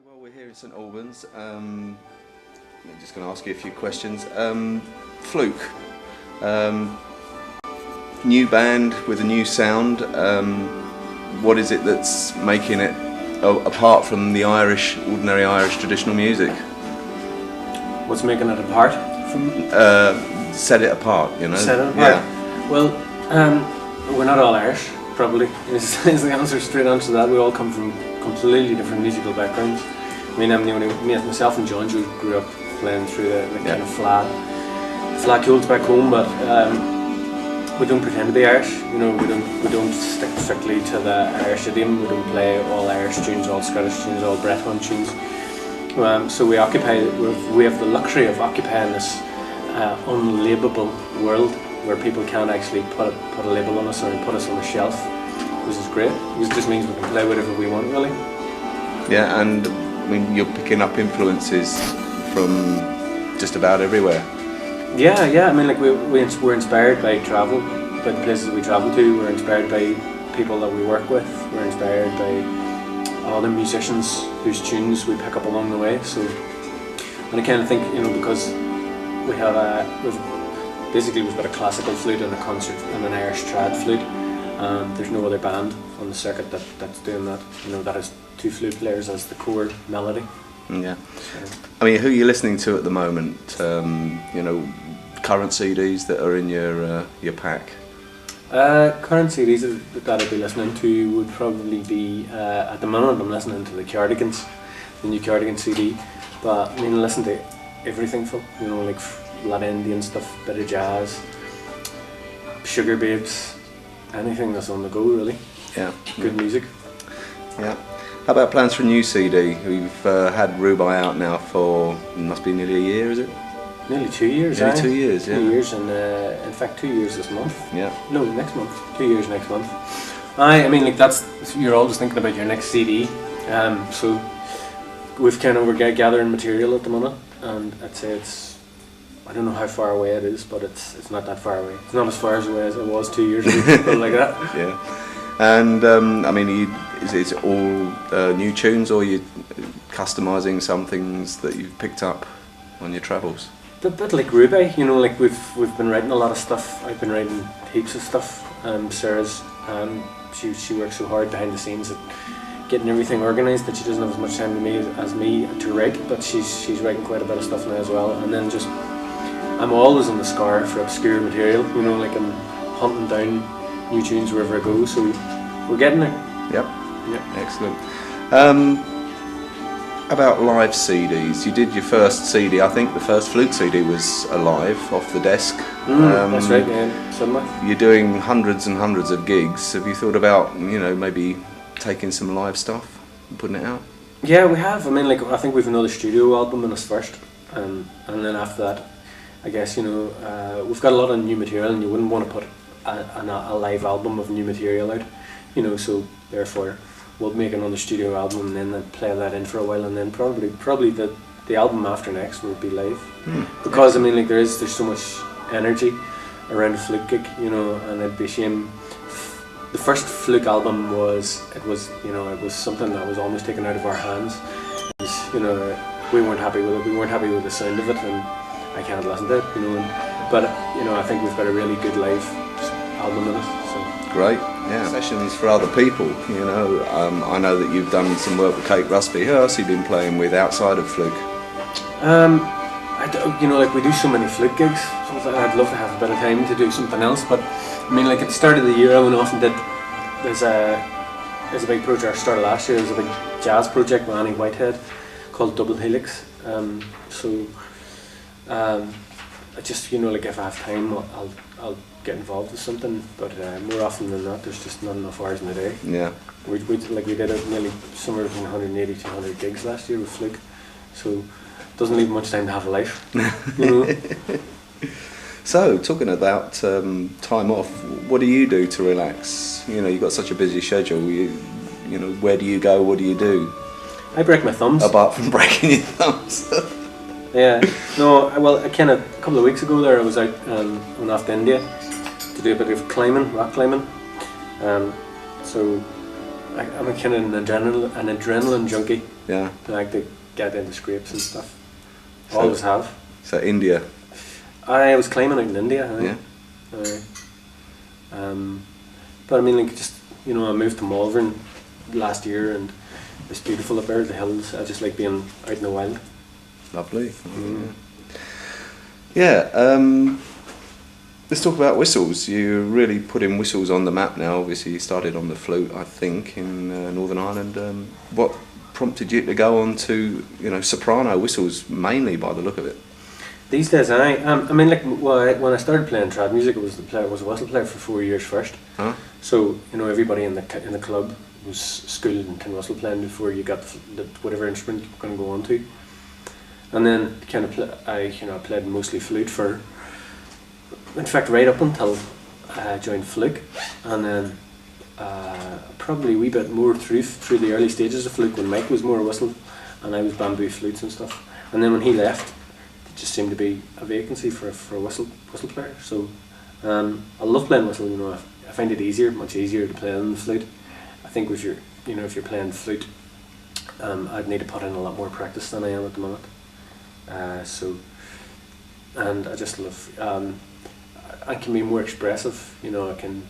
Well, we're here in St Albans. I'm just going to ask you a few questions. Fluke, new band with a new sound. What is it that's making it apart from the ordinary Irish traditional music? What's making it apart from? Set it apart, you know. Set it apart. Yeah. Well, we're not all Irish. Probably is the answer. Straight answer to that. We all come from completely different musical backgrounds. I mean, myself and John grew up playing through the kind of flat olds back home, but we don't pretend to be Irish. You know, we don't stick strictly to the Irish idiom. We don't play all Irish tunes, all Scottish tunes, all Breton tunes. So we have the luxury of occupying this unlabelable world where people can't actually put a label on us or put us on a shelf, which is great. It just means we can play whatever we want, really. Yeah, and I mean, you're picking up influences from just about everywhere. Yeah. I mean, like we're inspired by travel, by the places we travel to. We're inspired by people that we work with. We're inspired by other musicians whose tunes we pick up along the way. So, and I kind of think, you know, because we've got a classical flute and a concert and an Irish trad flute. There's no other band on the circuit that's doing that. You know, that has two flute players as the core melody. Yeah. So, I mean, who are you listening to at the moment? You know, current CDs that are in your pack. Current CDs that I'd be listening to would probably be at the moment I'm listening to the Cardigans, the new Cardigan CD. But I mean, I listen to everything from, you know, like Latin Indian stuff, bit of jazz, sugar babes, anything that's on the go, really. Yeah. Good music. Yeah. How about plans for a new CD? We've had Rubai out now for, must be nearly a year, is it? Nearly 2 years. Nearly 2 years, yeah. 2 years, and in fact 2 years this month. Yeah. No, next month. 2 years next month. I mean, like you're always thinking about your next CD. So we're gathering material at the moment, and I'd say I don't know how far away it is, but it's not that far away. It's not as far away as it was 2 years ago, something like that. Yeah. And I mean, is it all new tunes, or are you customising some things that you've picked up on your travels? A bit like Rubai, you know, like we've been writing a lot of stuff. I've been writing heaps of stuff. Sarah's she works so hard behind the scenes at getting everything organised that she doesn't have as much time as me to write, but she's writing quite a bit of stuff now as well. And then just I'm always on the scour for obscure material, you know, like I'm hunting down new tunes wherever I go, so we're getting there. Yep. Excellent. About live CDs, you did your first CD, I think the first Fluke CD was live off the desk. That's right, yeah, somewhere. You're doing hundreds and hundreds of gigs. Have you thought about, you know, maybe taking some live stuff and putting it out? Yeah, we have. I mean, like, I think we've another studio album in us first, and then after that, I guess, you know, we've got a lot of new material, and you wouldn't want to put a live album of new material out, you know, so therefore we'll make another studio album and then play that in for a while, and then probably the album after next will be live. Because I mean, like, there's so much energy around a Fluke gig, you know, and it'd be a shame. The first Fluke album was something that was almost taken out of our hands. It was, you know, we weren't happy with it. We weren't happy with the sound of it, and I can't listen to it, you know. But you know, I think we've got a really good live album in it. So. Great, yeah. Sessions for other people, you know. I know that you've done some work with Kate Rusby. Who else have you been playing with outside of Fluke? You know, like, we do so many Fluke gigs. So I'd love to have a bit of time to do something else. But I mean, like, at the start of the year, I went off and there's a big project. Started last year. There's a big jazz project with Annie Whitehead called Double Helix. I just, you know, like, if I have time, I'll get involved with something, but more often than not, there's just not enough hours in the day. Yeah. We did nearly somewhere between 180 to 200 gigs last year with Fluke, so it doesn't leave much time to have a life. You know? So, talking about time off, what do you do to relax? You know, you've got such a busy schedule. You know, where do you go? What do you do? I break my thumbs. Apart from breaking your thumbs. Yeah. No. Well, a couple of weeks ago there, I was out went off to India to do a bit of climbing, rock climbing. So I'm a kind of an adrenaline junkie. Yeah. I like to get into scrapes and stuff. So, Always have. So India. I was climbing out in India. Yeah. But I mean, like, just, you know, I moved to Malvern last year, and it's beautiful up there, the hills. I just like being out in the wild. Lovely. Yeah. Let's talk about whistles. You're really putting whistles on the map now. Obviously, you started on the flute, I think, in Northern Ireland. What prompted you to go on to, you know, soprano whistles mainly, by the look of it? These days, I mean, like, when I started playing trad music, I was a whistle player for 4 years first. Huh? So, you know, everybody in the club was schooled in tin whistle playing before you got whatever instrument you're going to go on to. And then I played mostly flute for, in fact, right up until I joined Fluke, and then probably a wee bit more through the early stages of Fluke when Mike was more whistle and I was bamboo flutes and stuff. And then when he left, it just seemed to be a vacancy for a whistle player. So I love playing whistle. You know, I find it much easier to play than the flute. I think if you're playing flute, I'd need to put in a lot more practice than I am at the moment. And I just love. I can be more expressive. You know, I can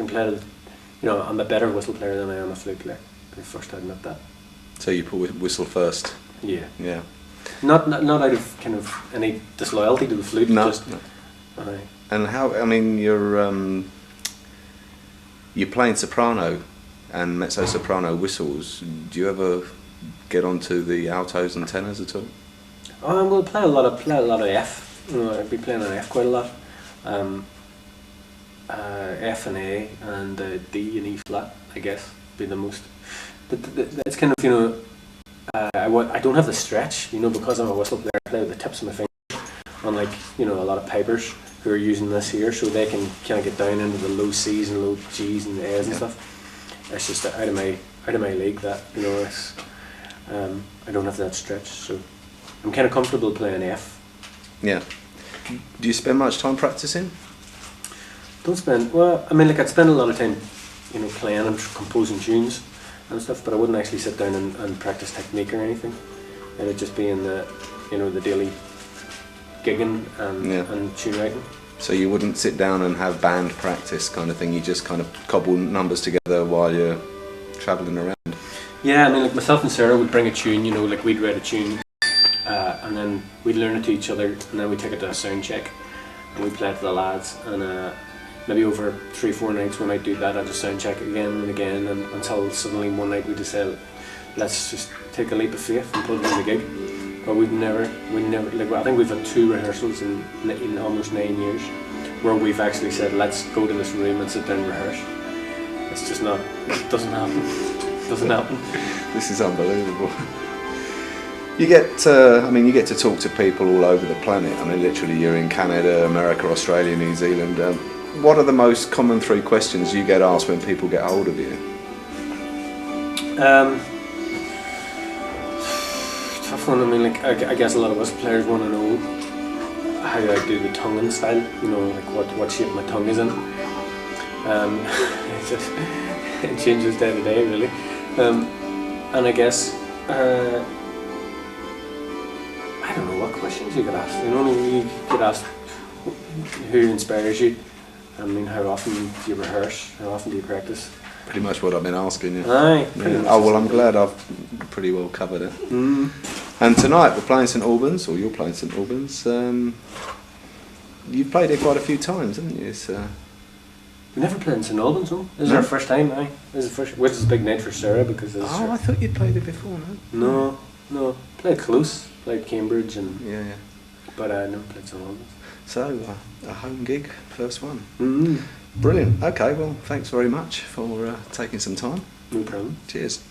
play. You know, I'm a better whistle player than I am a flute player. I first admit that. So you put whistle first. Yeah. Yeah. Not out of kind of any disloyalty to the flute. No. Just, No. And how? I mean, you're playing soprano and mezzo soprano whistles. Do you ever get onto the altos and tenors at all? We'll play a lot of F. You know, I'd be playing an F quite a lot. F and A and D and E flat, I guess, be the most. It's kind of, you know, I don't have the stretch, you know, because I'm a whistle player. I play with the tips of my fingers, unlike, you know, a lot of pipers who are using this here, so they can kind of get down into the low C's and low G's and A's and stuff. It's just out of my league, that, you know. It's, I don't have that stretch, so I'm kind of comfortable playing F. Yeah. Do you spend much time practicing? Well, I mean, like, I'd spend a lot of time, you know, playing and composing tunes and stuff, but I wouldn't actually sit down and practice technique or anything. It'd just be in the, you know, the daily gigging and tune writing. So you wouldn't sit down and have band practice kind of thing, you just kind of cobble numbers together while you're travelling around? Yeah, I mean, like, myself and Sarah would bring a tune, you know, like, we'd write a tune, and then we'd learn it to each other, and then we'd take it to a sound check, and we'd play it to the lads, and maybe over 3-4 nights when I'd do that, I'd just sound check it again and again, and until suddenly one night we'd just say, let's just take a leap of faith and put it in the gig. But we never, like, I think we've had 2 rehearsals in almost 9 years where we've actually said, let's go to this room and sit down and rehearse. It's just not, it doesn't happen. This is unbelievable. You get, you get to talk to people all over the planet. I mean, literally, you're in Canada, America, Australia, New Zealand. What are the most common 3 questions you get asked when people get hold of you? Tough one. I mean, like, I guess a lot of us players want to know how I do the tonguing style. You know, like what shape my tongue is in. It changes day to day, really. And I guess I don't know what questions you could ask. You know, you could ask who inspires you. I mean, how often do you rehearse? How often do you practice? Pretty much what I've been asking you. Aye. Yeah. Oh, well, I'm glad I've pretty well covered it. And tonight we're playing St Albans, or you're playing St Albans. You've played here quite a few times, haven't you? We never played in St Albans, no? This is our first time, aye. This is the first, which is a big night for Sarah because this is I thought you'd played it before, no? No. Played close, played Cambridge and... Yeah. But I never played St Albans. So, a home gig, first one. Brilliant. Okay, well, thanks very much for taking some time. No problem. Cheers.